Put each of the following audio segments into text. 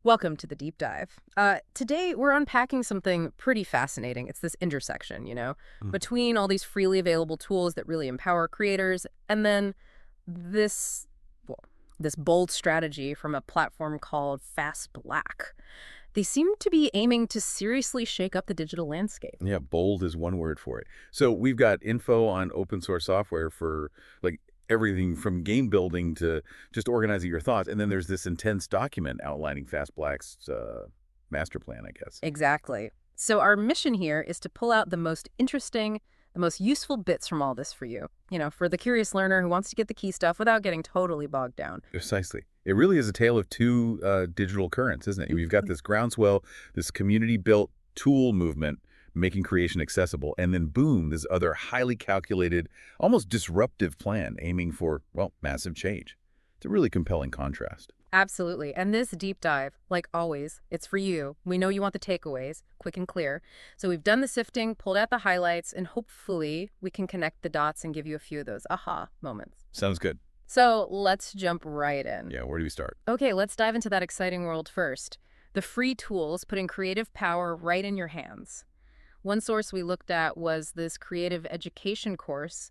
Welcome to the deep dive. Today, we're unpacking something pretty fascinating. It's this intersection, Mm. between all these freely available tools that really empower creators, and then this, well, this bold strategy from a platform called Fast Black. They seem to be aiming to seriously shake up the digital landscape. Yeah, bold is one word for it. So we've got info on open source software for like everything from game building to just organizing your thoughts. And then there's this intense document outlining Fast Black's master plan, I guess. Exactly. So, our mission here is to pull out the most interesting, the most useful bits from all this for you. For the curious learner who wants to get the key stuff without getting totally bogged down. Precisely. It really is a tale of two digital currents, isn't it? We've got this groundswell, this community-built tool movement making creation accessible, and then boom, this other highly calculated, almost disruptive plan aiming for, well, massive change. It's a really compelling contrast. Absolutely. And this deep dive, like always, it's for you. We know you want the takeaways, quick and clear. So we've done the sifting, pulled out the highlights, and hopefully we can connect the dots and give you a few of those aha moments. Sounds good. So let's jump right in. Yeah, where do we start? Okay, let's dive into that exciting world first. The free tools putting creative power right in your hands. One source we looked at was this creative education course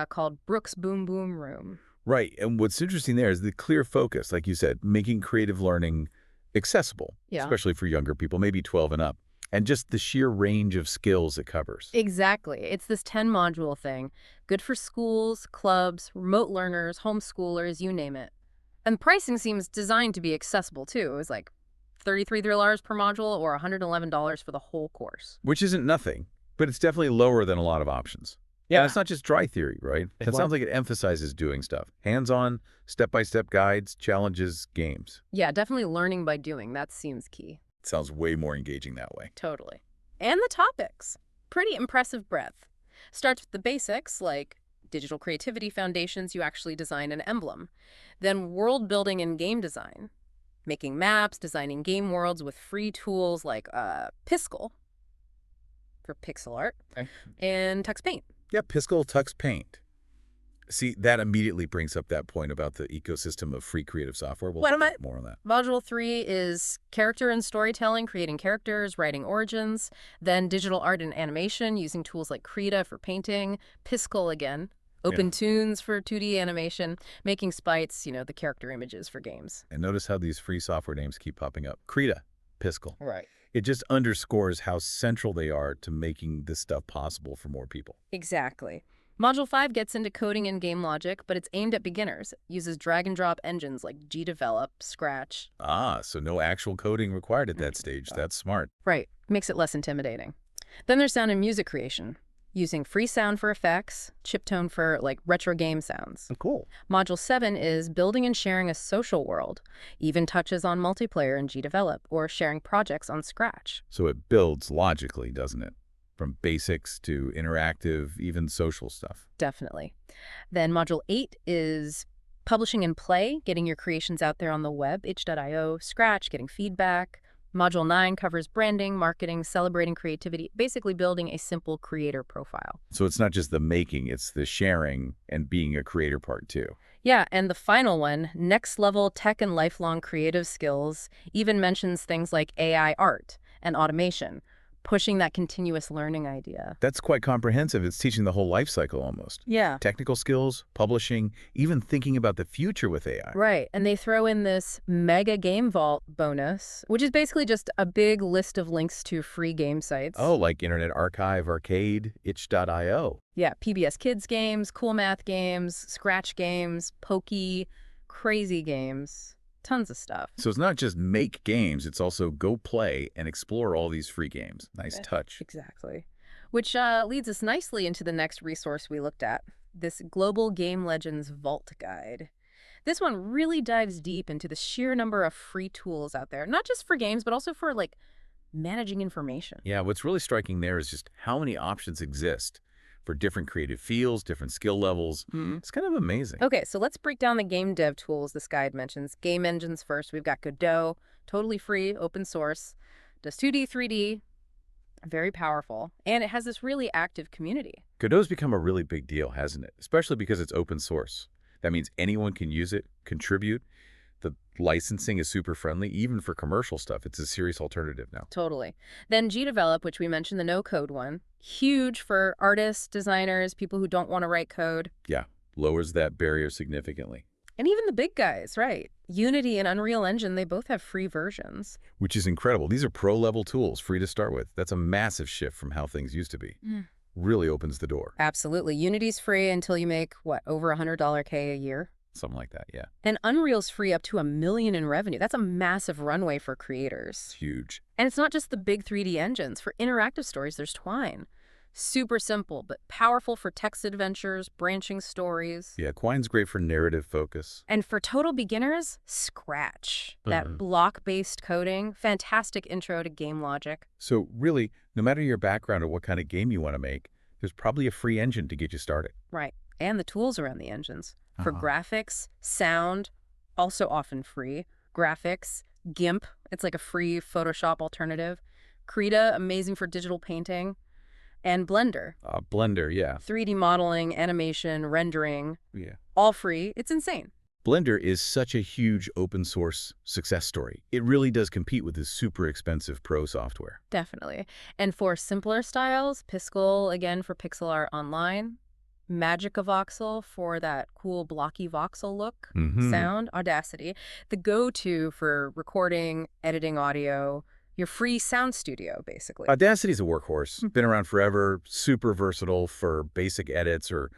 called Brooks Boom Boom Room. Right. And what's interesting there is the clear focus, like you said, making creative learning accessible, Yeah. especially for younger people, maybe 12 and up, and just the sheer range of skills it covers. Exactly. It's this 10 module thing. Good for schools, clubs, remote learners, homeschoolers, you name it. And pricing seems designed to be accessible too. It was like $33 per module or $111 for the whole course. Which isn't nothing, but it's definitely lower than a lot of options. And it's not just dry theory, right? That sounds like it emphasizes doing stuff. Hands-on, step-by-step guides, challenges, games. Yeah, definitely learning by doing. That seems key. It sounds way more engaging that way. Totally. And the topics. Pretty impressive breadth. Starts with the basics, like digital creativity foundations, you actually design an emblem. Then world building and game design. Making maps, designing game worlds with free tools like Piskel for pixel art Okay. and Tux Paint. Yeah, Piskel, Tux, Paint. See, that immediately brings up that point about the ecosystem of free creative software. We'll What am I? talk more on that. Module 3 is character and storytelling, creating characters, writing origins. Then digital art and animation, using tools like Krita for painting, Piskel again, Open Tunes for 2D animation, making sprites, the character images for games. And notice how these free software names keep popping up. Krita, Piskel. Right. It just underscores how central they are to making this stuff possible for more people. Exactly. Module 5 gets into coding and game logic, but it's aimed at beginners. It uses drag and drop engines like GDevelop, Scratch. Ah, so no actual coding required at that stage. That's smart. Right. Makes it less intimidating. Then there's sound and music creation, using free sound for effects, chiptone for retro game sounds. Cool. Module 7 is building and sharing a social world, even touches on multiplayer in GDevelop or sharing projects on Scratch. So it builds logically, doesn't it? From basics to interactive, even social stuff. Definitely. Then Module 8 is publishing and play, getting your creations out there on the web, itch.io, Scratch, getting feedback. Module 9 covers branding, marketing, celebrating creativity, basically building a simple creator profile. So it's not just the making, it's the sharing and being a creator part too. Yeah, and the final one, next level tech and lifelong creative skills, even mentions things like AI art and automation, pushing that continuous learning idea. That's quite comprehensive. It's teaching the whole life cycle almost. Yeah. Technical skills, publishing, even thinking about the future with AI. Right. And they throw in this mega game vault bonus, which is basically just a big list of links to free game sites. Oh, like Internet Archive, Arcade, itch.io. Yeah, PBS Kids games, Cool Math games, Scratch games, Pokey, crazy games, tons of stuff. So it's not just make games, it's also go play and explore all these free games. Nice touch. Exactly. Which leads us nicely into the next resource we looked at, this Global Game Legends Vault Guide. This one really dives deep into the sheer number of free tools out there, not just for games, but also for managing information. Yeah, what's really striking there is just how many options exist for different creative fields, different skill levels. It's kind of amazing. Okay, so let's break down the game dev tools this guide mentions. Game engines first. We've got Godot, totally free, open source, does 2D, 3D, very powerful, and it has this really active community. Godot's become a really big deal, hasn't it? Especially because it's open source. That means anyone can use it, contribute. The Licensing is super friendly, even for commercial stuff. It's a serious alternative now. Totally. Then GDevelop, which we mentioned, the no-code one, huge for artists, designers, people who don't want to write code. Yeah, lowers that barrier significantly. And even the big guys, right? Unity and Unreal Engine, they both have free versions. Which is incredible. These are pro-level tools, free to start with. That's a massive shift from how things used to be. Really opens the door. Absolutely. Unity's free until you make, what, over $100K a year? Something like that, yeah. And Unreal's free up to $1 million in revenue. That's a massive runway for creators. It's huge. And it's not just the big 3D engines. For interactive stories, there's Twine. Super simple, but powerful for text adventures, branching stories. Yeah, Quine's great for narrative focus. And for total beginners, Scratch. That block-based coding, fantastic intro to game logic. So really, no matter your background or what kind of game you want to make, there's probably a free engine to get you started. Right. And the tools around the engines. For graphics, sound, also often free. Graphics, GIMP, it's like a free Photoshop alternative. Krita, amazing for digital painting. And Blender. Blender, yeah. 3D modeling, animation, rendering, Yeah. all free. It's insane. Blender is such a huge open source success story. It really does compete with this super expensive pro software. Definitely. And for simpler styles, Piskel, again, for pixel art online. Magica Voxel for that cool blocky voxel look, sound, Audacity. The go-to for recording, editing audio, your free sound studio, basically. Audacity's a workhorse. Been around forever, super versatile for basic edits or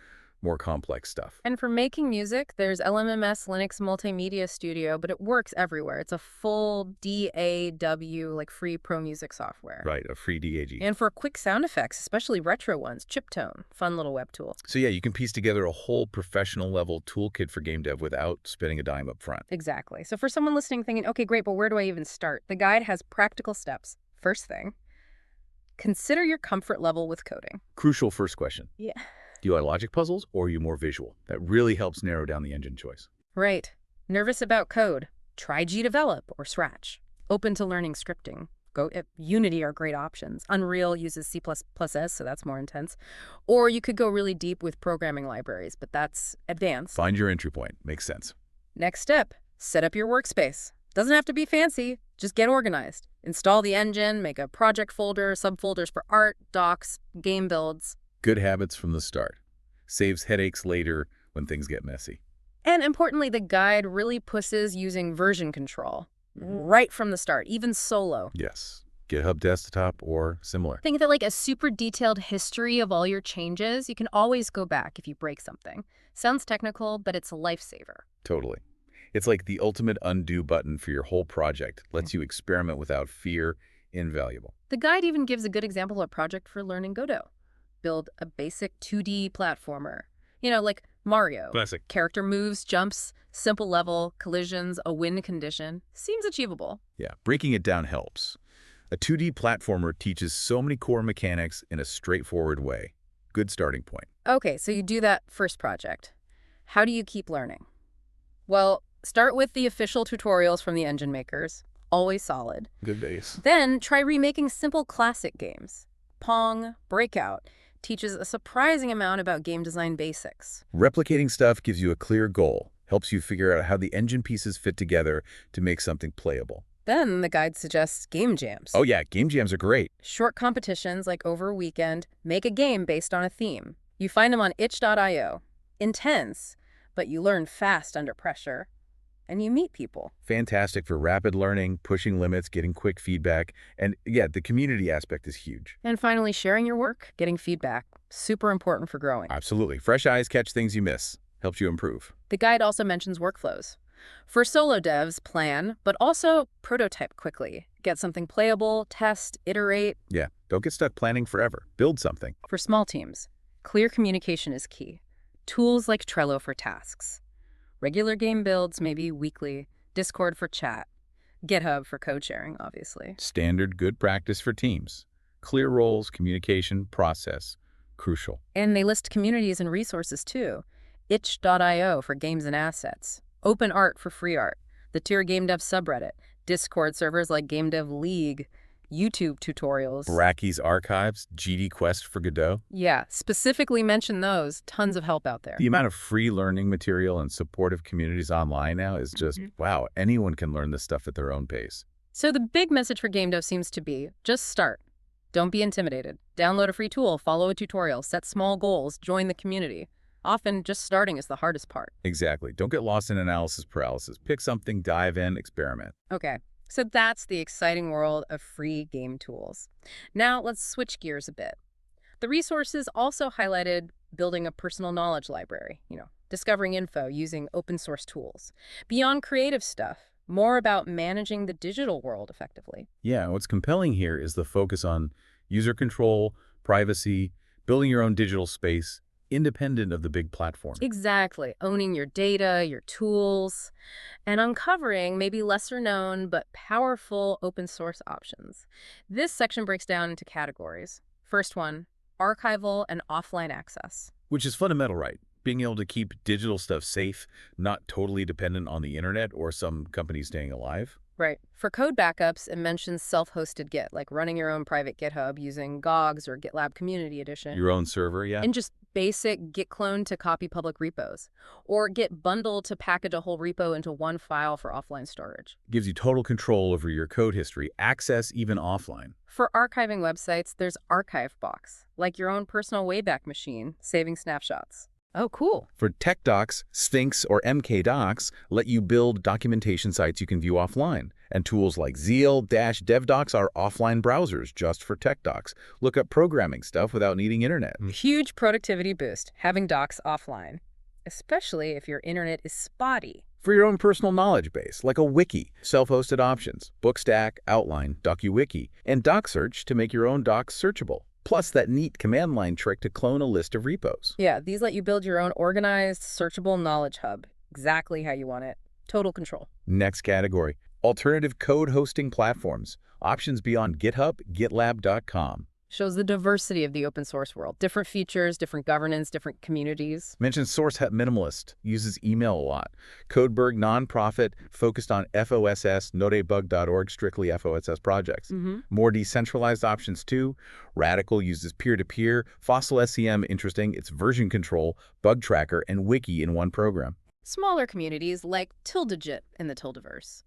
more complex stuff. And for making music, there's LMMS Linux Multimedia Studio, but it works everywhere. It's a full DAW, like free pro music software. Right, a free DAG. And for quick sound effects, especially retro ones, Chiptone, fun little web tool. So yeah, you can piece together a whole professional level toolkit for game dev without spending a dime up front. Exactly. So for someone listening thinking, okay, great, but where do I even start? The guide has practical steps. First thing, consider your comfort level with coding. Crucial first question. Yeah. Do you like logic puzzles or are you more visual? That really helps narrow down the engine choice. Right. Nervous about code? Try GDevelop or Scratch. Open to learning scripting? Unity are great options. Unreal uses C++S, so that's more intense. Or you could go really deep with programming libraries, but that's advanced. Find your entry point. Makes sense. Next step, set up your workspace. Doesn't have to be fancy, just get organized. Install the engine, make a project folder, subfolders for art, docs, game builds. Good habits from the start. Saves headaches later when things get messy. And importantly, the guide really pushes using version control right from the start, even solo. Yes. GitHub Desktop or similar. Think of it like a super detailed history of all your changes. You can always go back if you break something. Sounds technical, but it's a lifesaver. Totally. It's like the ultimate undo button for your whole project. Lets you experiment without fear. Invaluable. The guide even gives a good example of a project for learning Godot. Build a basic 2D platformer. You know, like Mario. Classic. Character moves, jumps, simple level, collisions, a win condition. Seems achievable. Yeah, breaking it down helps. A 2D platformer teaches so many core mechanics in a straightforward way. Good starting point. Okay, so you do that first project. How do you keep learning? Well, start with the official tutorials from the engine makers. Always solid. Good base. Then try remaking simple classic games. Pong, Breakout teaches a surprising amount about game design basics. Replicating stuff gives you a clear goal. Helps you figure out how the engine pieces fit together to make something playable. Then the guide suggests game jams. Oh yeah, game jams are great. Short competitions like over a weekend. Make a game based on a theme. You find them on itch.io. Intense, but you learn fast under pressure. And you meet people. Fantastic for rapid learning, pushing limits, getting quick feedback. And yeah, the community aspect is huge. And finally, sharing your work, getting feedback. Super important for growing. Absolutely. Fresh eyes catch things you miss. Helps you improve. The guide also mentions workflows. For solo devs, plan, but also prototype quickly. Get something playable, test, iterate. Yeah, don't get stuck planning forever. Build something. For small teams, clear communication is key. Tools like Trello for tasks. Regular game builds, maybe weekly. Discord for chat. GitHub for code sharing, obviously. Standard good practice for teams. Clear roles, communication, process. Crucial. And they list communities and resources too. Itch.io for games and assets. OpenArt for free art. The Tier Game Dev subreddit. Discord servers like Game Dev League. YouTube tutorials. Brachy's Archives, GD Quest for Godot. Yeah, specifically mention those. Tons of help out there. The amount of free learning material and supportive communities online now is just, wow, anyone can learn this stuff at their own pace. So the big message for Game Dev seems to be, just start. Don't be intimidated. Download a free tool, follow a tutorial, set small goals, join the community. Often, just starting is the hardest part. Exactly. Don't get lost in analysis paralysis. Pick something, dive in, experiment. Okay, so that's the exciting world of free game tools. Now let's switch gears a bit. The resources also highlighted building a personal knowledge library, discovering info using open source tools. Beyond creative stuff, more about managing the digital world effectively. Yeah, what's compelling here is the focus on user control, privacy, building your own digital space, independent of the big platform. Exactly. Owning your data, your tools, and uncovering maybe lesser known but powerful open source options. This section breaks down into categories. First one, archival and offline access. Which is fundamental, right? Being able to keep digital stuff safe, not totally dependent on the internet or some company staying alive. Right. For code backups, it mentions self-hosted Git, like running your own private GitHub using GOGS or GitLab Community Edition. Your own server, yeah. And just basic Git clone to copy public repos. Or Git bundle to package a whole repo into one file for offline storage. Gives you total control over your code history, access even offline. For archiving websites, there's ArchiveBox, like your own personal Wayback Machine, saving snapshots. Oh, cool. For tech docs, Sphinx or MKDocs let you build documentation sites you can view offline. And tools like Zeal-DevDocs are offline browsers just for tech docs. Look up programming stuff without needing internet. Huge productivity boost, having docs offline, especially if your internet is spotty. For your own personal knowledge base, like a wiki, self-hosted options, Bookstack, Outline, DocuWiki, and DocSearch to make your own docs searchable. Plus that neat command line trick to clone a list of repos. Yeah, these let you build your own organized, searchable knowledge hub, exactly how you want it. Total control. Next category, alternative code hosting platforms. Options beyond GitHub, GitLab.com. Shows the diversity of the open source world. Different features, different governance, different communities. Mentions SourceHut Minimalist, uses email a lot. Codeberg nonprofit, focused on FOSS, notebug.org, strictly FOSS projects. More decentralized options too. Radical uses peer-to-peer. Fossil SEM, interesting, it's version control, bug tracker, and wiki in one program. Smaller communities like Tildegit in the Tildeverse.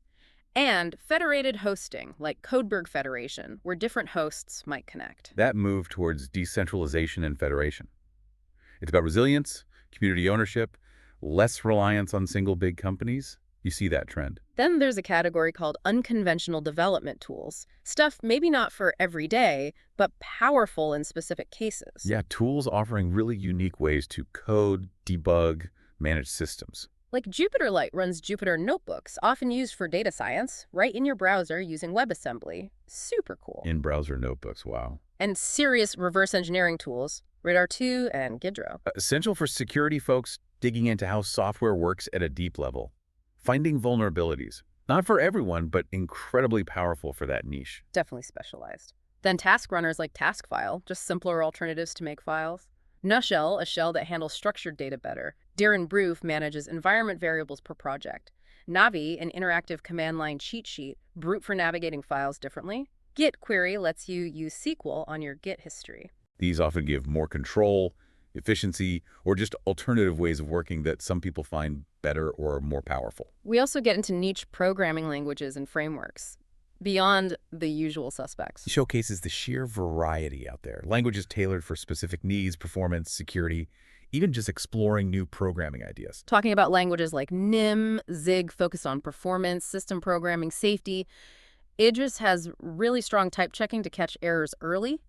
And federated hosting, like Codeberg Federation, where different hosts might connect. That move towards decentralization and federation. It's about resilience, community ownership, less reliance on single big companies. You see that trend. Then there's a category called unconventional development tools. Stuff maybe not for every day, but powerful in specific cases. Yeah, tools offering really unique ways to code, debug, manage systems. Like JupyterLite runs Jupyter Notebooks, often used for data science, right in your browser using WebAssembly. Super cool. In-browser notebooks, wow. And serious reverse engineering tools, Radar2 and Gidro. Essential for security folks digging into how software works at a deep level. Finding vulnerabilities. Not for everyone, but incredibly powerful for that niche. Definitely specialized. Then task runners like TaskFile, just simpler alternatives to make files. Nushell, a shell that handles structured data better. Darren Broof manages environment variables per project. Navi, an interactive command line cheat sheet, Brute for navigating files differently. Git query lets you use SQL on your Git history. These often give more control, efficiency, or just alternative ways of working that some people find better or more powerful. We also get into niche programming languages and frameworks, beyond the usual suspects. It showcases the sheer variety out there. Languages tailored for specific needs, performance, security, even just exploring new programming ideas. Talking about languages like NIM, Zig focused on performance, system programming, safety. Idris has really strong type checking to catch errors early.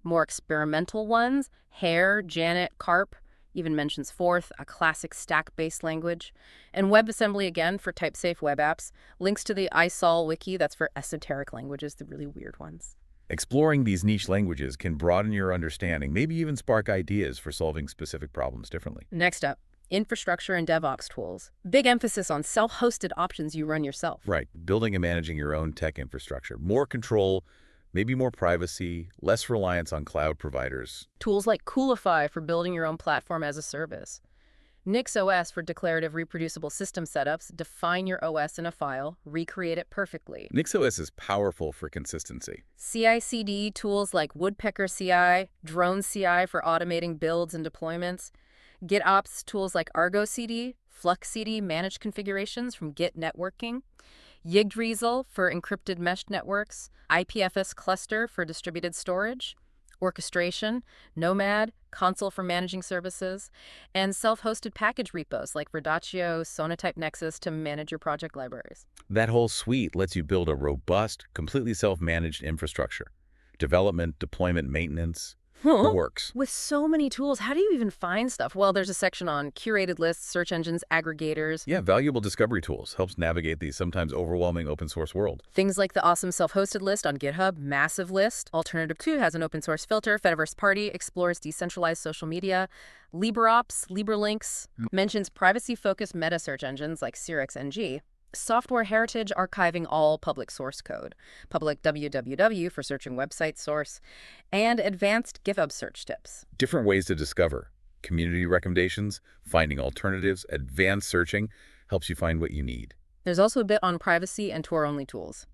More experimental ones, Hare, Janet, Carp, even mentions Forth, a classic stack-based language. And WebAssembly, again, for type-safe web apps. Links to the ISOL wiki, that's for esoteric languages, the really weird ones. Exploring these niche languages can broaden your understanding, maybe even spark ideas for solving specific problems differently. Next up, infrastructure and DevOps tools. Big emphasis on self-hosted options you run yourself. Right, building and managing your own tech infrastructure. More control, maybe more privacy, less reliance on cloud providers. Tools like Coolify for building your own platform as a service. NixOS for declarative reproducible system setups. Define your OS in a file, recreate it perfectly. NixOS is powerful for consistency. CI/CD tools like Woodpecker CI, Drone CI for automating builds and deployments. GitOps tools like Argo CD, Flux CD manage configurations from Git networking. Yggdrasil for encrypted mesh networks. IPFS cluster for distributed storage. Orchestration, Nomad, console for managing services, and self-hosted package repos like Redaccio, Sonatype Nexus to manage your project libraries. That whole suite lets you build a robust, completely self-managed infrastructure. Development, deployment, maintenance, the works. With so many tools, how do you even find stuff? Well, there's a section on curated lists, search engines, aggregators. Yeah, valuable discovery tools helps navigate the sometimes overwhelming open source world. Things like the awesome self-hosted list on GitHub, Massive List. Alternative 2 has an open source filter. Fediverse Party explores decentralized social media. LibreOps, LibreLinks mentions privacy-focused meta search engines like SirixNG. Software Heritage archiving all public source code. Public www for searching website source. And advanced GitHub search tips. Different ways to discover. Community recommendations, finding alternatives, advanced searching helps you find what you need. There's also a bit on privacy and Tor-only tools.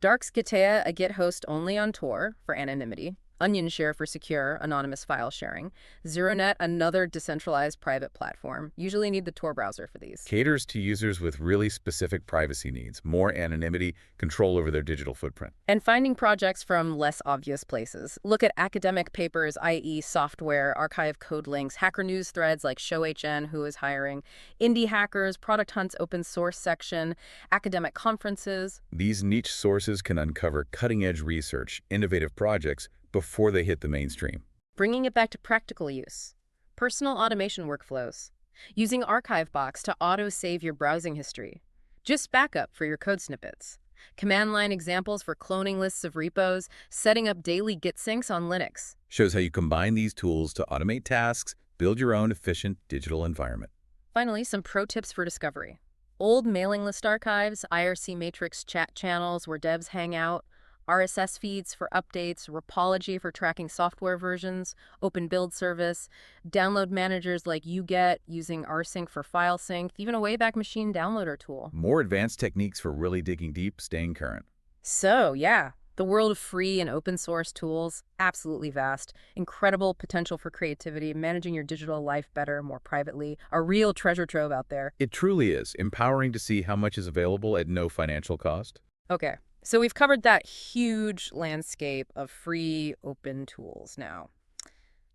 Darks Gitea, a Git host only on Tor for anonymity. OnionShare for secure, anonymous file sharing. ZeroNet, another decentralized private platform. Usually need the Tor browser for these. Caters to users with really specific privacy needs, more anonymity, control over their digital footprint. And finding projects from less obvious places. Look at academic papers, i.e. software, archive code links, Hacker News threads like ShowHN, who is hiring, indie hackers, Product Hunt's open source section, academic conferences. These niche sources can uncover cutting-edge research, innovative projects, before they hit the mainstream. Bringing it back to practical use. Personal automation workflows. Using ArchiveBox to auto-save your browsing history. Just backup for your code snippets. Command line examples for cloning lists of repos. Setting up daily Git syncs on Linux. Shows how you combine these tools to automate tasks, build your own efficient digital environment. Finally, some pro tips for discovery. Old mailing list archives, IRC matrix chat channels where devs hang out, RSS feeds for updates, Rapology for tracking software versions, Open Build Service, download managers like UGet using rsync for file sync, even a Wayback Machine downloader tool. More advanced techniques for really digging deep, staying current. So, yeah, the world of free and open source tools, absolutely vast. Incredible potential for creativity, managing your digital life better, more privately. A real treasure trove out there. It truly is empowering to see how much is available at no financial cost. Okay. So we've covered that huge landscape of free, open tools now.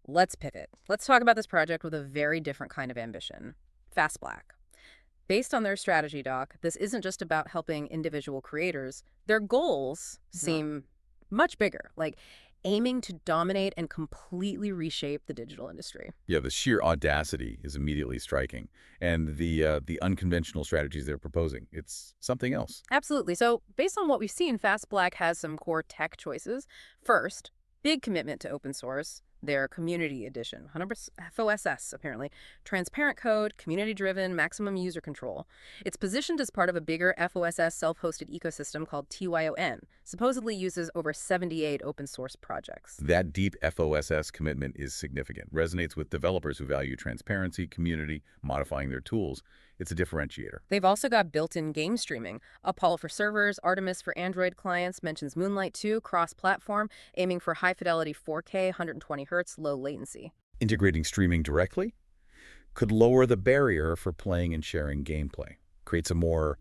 Let's pivot. Let's talk about this project with a very different kind of ambition. FastBlack. Based on their strategy doc, this isn't just about helping individual creators. Their goals seem much bigger, like aiming to dominate and completely reshape the digital industry. Yeah, the sheer audacity is immediately striking. And the unconventional strategies they're proposing, it's something else. Absolutely. So based on what we've seen, FastBlack has some core tech choices. First, big commitment to open source. Their community edition, 100% FOSS apparently, transparent code, community-driven, maximum user control. It's positioned as part of a bigger FOSS self-hosted ecosystem called TYON, supposedly uses over 78 open source projects. That deep FOSS commitment is significant, resonates with developers who value transparency, community, modifying their tools. It's a differentiator. They've also got built-in game streaming. Apollo for servers, Artemis for Android clients, mentions Moonlight 2, cross-platform, aiming for high-fidelity 4K, 120 Hz, low latency. Integrating streaming directly could lower the barrier for playing and sharing gameplay. Creates a more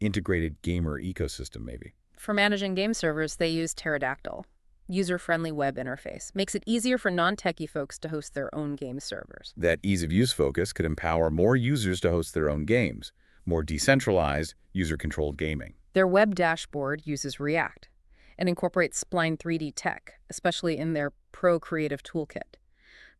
integrated gamer ecosystem, maybe. For managing game servers, they use Pterodactyl. User-friendly web interface. Makes it easier for non-techie folks to host their own game servers. That ease-of-use focus could empower more users to host their own games. More decentralized, user-controlled gaming. Their web dashboard uses React and incorporates Spline 3D tech, especially in their Pro Creative Toolkit.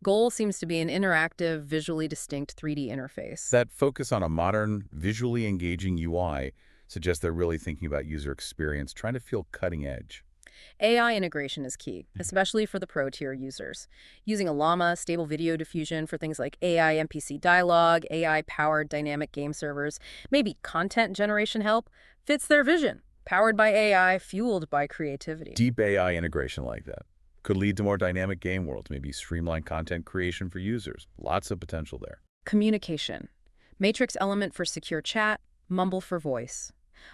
Goal seems to be an interactive, visually distinct 3D interface. That focus on a modern, visually engaging UI suggests they're really thinking about user experience, trying to feel cutting edge. AI integration is key, especially for the pro-tier users. Using a Llama, stable video diffusion for things like AI NPC dialogue, AI-powered dynamic game servers, maybe content generation help, fits their vision. Powered by AI, fueled by creativity. Deep AI integration like that could lead to more dynamic game worlds, maybe streamlined content creation for users. Lots of potential there. Communication. Matrix element for secure chat, Mumble for voice.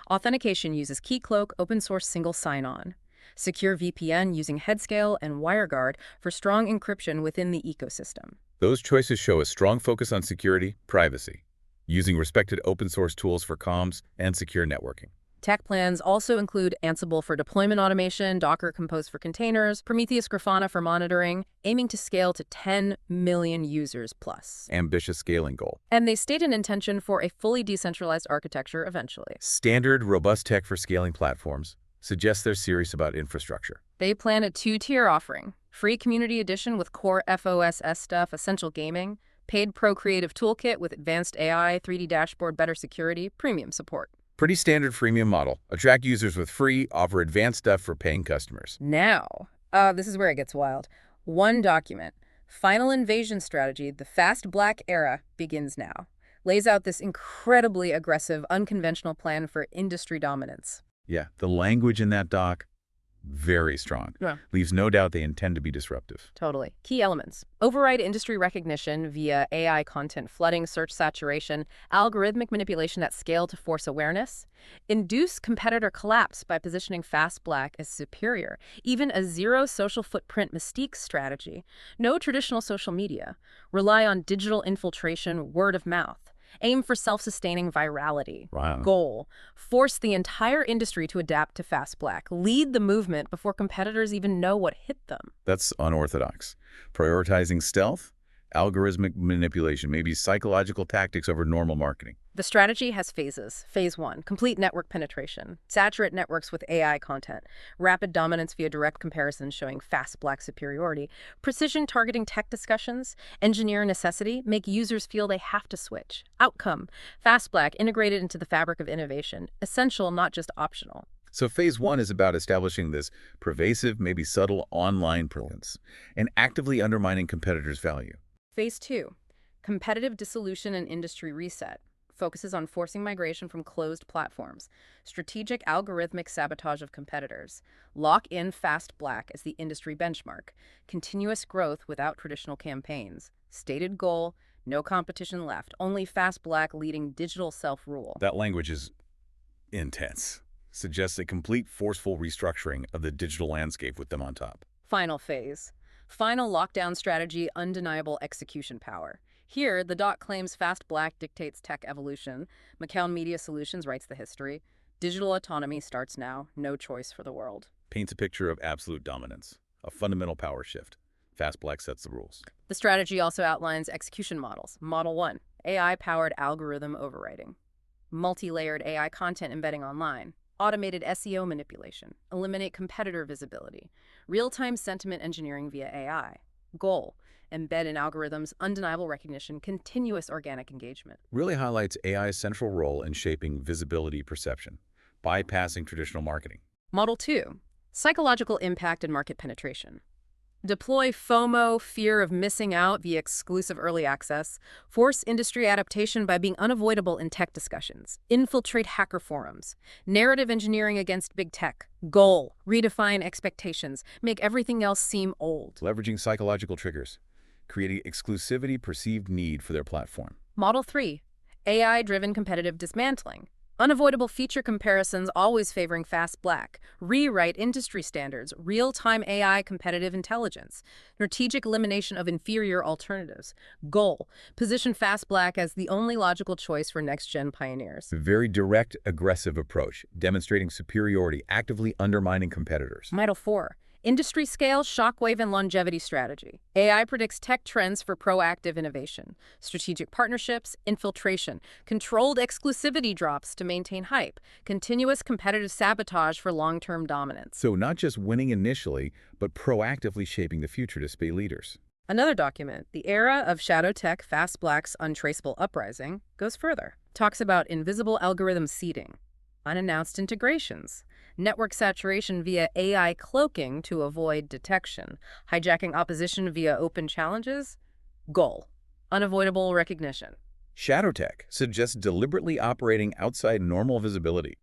Authentication uses Keycloak open source single sign-on. Secure VPN using Headscale and WireGuard for strong encryption within the ecosystem. Those choices show a strong focus on security, privacy, using respected open source tools for comms and secure networking. Tech plans also include Ansible for deployment automation, Docker Compose for containers, Prometheus Grafana for monitoring, aiming to scale to 10 million users plus. Ambitious scaling goal. And they state an intention for a fully decentralized architecture eventually. Standard, robust tech for scaling platforms suggests they're serious about infrastructure. They plan a two-tier offering: free community edition with core FOSS stuff, essential gaming, paid pro creative toolkit with advanced AI, 3D dashboard, better security, premium support. Pretty standard freemium model. Attract users with free, offer advanced stuff for paying customers. Now, this is where it gets wild. One document, Final Invasion Strategy, the Fast Black Era, begins now. Lays out this incredibly aggressive, unconventional plan for industry dominance. Yeah, the language in that doc, very strong. Yeah. Leaves no doubt they intend to be disruptive. Totally. Key elements: override industry recognition via AI content flooding, search saturation, algorithmic manipulation at scale to force awareness, induce competitor collapse by positioning Fast Black as superior, even a zero social footprint mystique strategy, no traditional social media, rely on digital infiltration, word of mouth, aim for self-sustaining virality. Wow. Goal: force the entire industry to adapt to Fast Black. Lead the movement before competitors even know what hit them. That's unorthodox. Prioritizing stealth, algorithmic manipulation, maybe psychological tactics over normal marketing. The strategy has phases. Phase 1, complete network penetration. Saturate networks with AI content. Rapid dominance via direct comparisons showing Fast Black superiority. Precision targeting tech discussions. Engineer necessity. Make users feel they have to switch. Outcome: Fast Black integrated into the fabric of innovation. Essential, not just optional. So phase 1 is about establishing this pervasive, maybe subtle online presence and actively undermining competitors' value. Phase 2, competitive dissolution and industry reset. Focuses on forcing migration from closed platforms, strategic algorithmic sabotage of competitors, lock in Fast Black as the industry benchmark, continuous growth without traditional campaigns, stated goal: no competition left, only Fast Black leading digital self-rule. That language is intense. Suggests a complete forceful restructuring of the digital landscape with them on top. Final phase, final lockdown strategy, undeniable execution power. Here, the doc claims Fast Black dictates tech evolution. McCown Media Solutions writes the history. Digital autonomy starts now. No choice for the world. Paints a picture of absolute dominance, a fundamental power shift. Fast Black sets the rules. The strategy also outlines execution models. Model 1, AI-powered algorithm overriding. Multi-layered AI content embedding online. Automated SEO manipulation. Eliminate competitor visibility. Real-time sentiment engineering via AI. Goal: embed in algorithms, undeniable recognition, continuous organic engagement. Really highlights AI's central role in shaping visibility perception, bypassing traditional marketing. Model 2, psychological impact and market penetration. Deploy FOMO, fear of missing out, via exclusive early access. Force industry adaptation by being unavoidable in tech discussions. Infiltrate hacker forums. Narrative engineering against big tech. Goal: redefine expectations. Make everything else seem old. Leveraging psychological triggers, creating exclusivity perceived need for their platform. Model 3, AI-driven competitive dismantling. Unavoidable feature comparisons always favoring Fast Black. Rewrite industry standards. Real-time AI competitive intelligence. Strategic elimination of inferior alternatives. Goal: position Fast Black as the only logical choice for next-gen pioneers. A very direct, aggressive approach, demonstrating superiority, actively undermining competitors. Model 4, industry scale, shockwave, and longevity strategy. AI predicts tech trends for proactive innovation. Strategic partnerships, infiltration, controlled exclusivity drops to maintain hype, continuous competitive sabotage for long-term dominance. So not just winning initially, but proactively shaping the future to stay leaders. Another document, The Era of Shadow Tech, Fast Black's Untraceable Uprising, goes further. Talks about invisible algorithm seeding, unannounced integrations, network saturation via AI cloaking to avoid detection, hijacking opposition via open challenges. Goal: unavoidable recognition. Shadow tech suggests deliberately operating outside normal visibility,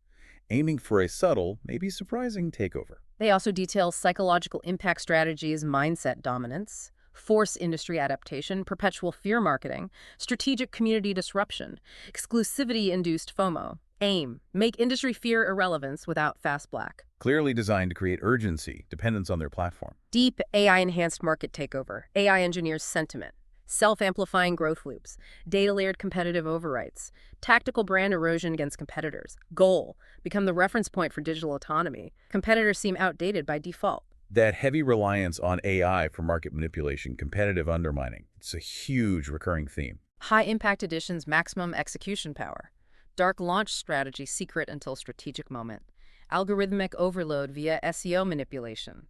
aiming for a subtle, maybe surprising takeover. They also detail psychological impact strategies, mindset dominance, force industry adaptation, perpetual fear marketing, strategic community disruption, exclusivity-induced FOMO. AIM, make industry fear irrelevance without fast black. Clearly designed to create urgency, dependence on their platform. Deep AI-enhanced market takeover, AI engineers sentiment, self-amplifying growth loops, data-layered competitive overrights, tactical brand erosion against competitors. Goal, become the reference point for digital autonomy. Competitors seem outdated by default. That heavy reliance on AI for market manipulation, competitive undermining, it's a huge recurring theme. High-impact editions, maximum execution power. Dark launch strategy, secret until strategic moment. Algorithmic overload via SEO manipulation.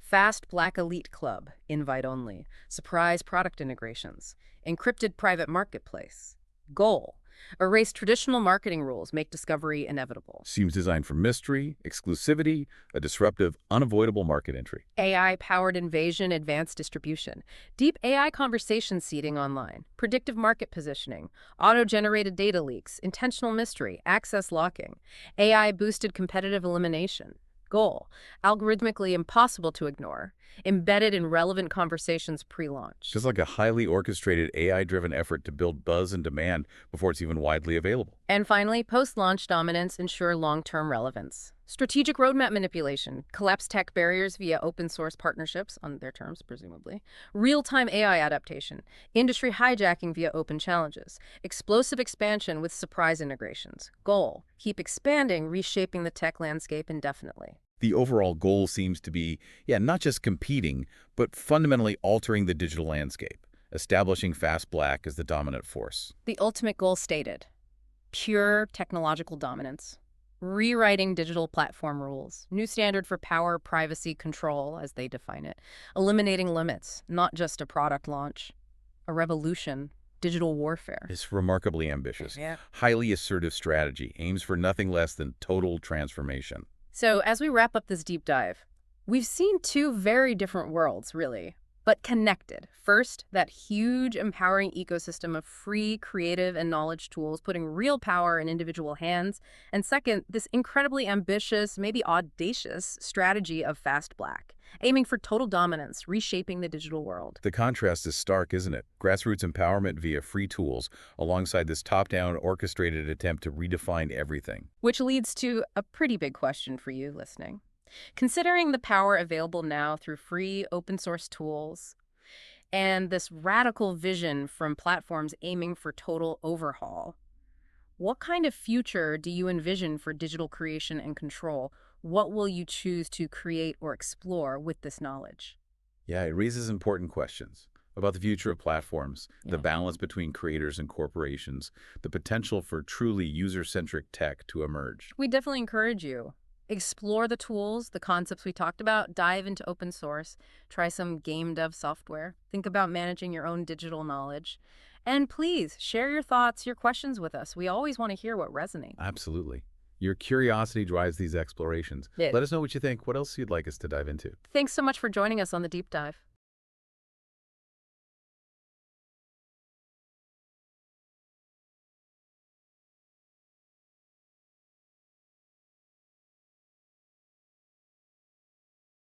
Fast Black Elite Club, invite only. Surprise product integrations. Encrypted private marketplace. Goal, erase traditional marketing rules, make discovery inevitable. Seems designed for mystery, exclusivity, a disruptive, unavoidable market entry. AI-powered invasion, advanced distribution. Deep AI conversation seeding online. Predictive market positioning. Auto-generated data leaks. Intentional mystery. Access locking. AI-boosted competitive elimination. Goal, algorithmically impossible to ignore. Embedded in relevant conversations pre-launch. Just like a highly orchestrated AI-driven effort to build buzz and demand before it's even widely available. And finally, post-launch dominance ensure long-term relevance. Strategic roadmap manipulation, collapse tech barriers via open-source partnerships, on their terms, presumably. Real-time AI adaptation, industry hijacking via open challenges. Explosive expansion with surprise integrations. Goal, keep expanding, reshaping the tech landscape indefinitely. The overall goal seems to be, not just competing, but fundamentally altering the digital landscape, establishing Fast Black as the dominant force. The ultimate goal stated, pure technological dominance. Rewriting digital platform rules, new standard for power, privacy, control, as they define it. Eliminating limits, not just a product launch. A revolution, digital warfare. It's remarkably ambitious. Yeah. Highly assertive strategy, aims for nothing less than total transformation. So as we wrap up this deep dive, we've seen two very different worlds, really, but connected. First, that huge empowering ecosystem of free, creative, and knowledge tools putting real power in individual hands. And second, this incredibly ambitious, maybe audacious strategy of Fast Black, aiming for total dominance, reshaping the digital world. The contrast is stark, isn't it? Grassroots empowerment via free tools, alongside this top-down orchestrated attempt to redefine everything. Which leads to a pretty big question for you listening. Considering the power available now through free open source tools and this radical vision from platforms aiming for total overhaul, what kind of future do you envision for digital creation and control? What will you choose to create or explore with this knowledge? Yeah, it raises important questions about the future of platforms, the Yeah. balance between creators and corporations, the potential for truly user-centric tech to emerge. We definitely encourage you. Explore the tools, the concepts we talked about, dive into open source, try some game dev software, think about managing your own digital knowledge, and please share your thoughts, your questions with us. We always want to hear what resonates. Absolutely. Your curiosity drives these explorations. Yeah. Let us know what you think. What else you'd like us to dive into? Thanks so much for joining us on the Deep Dive.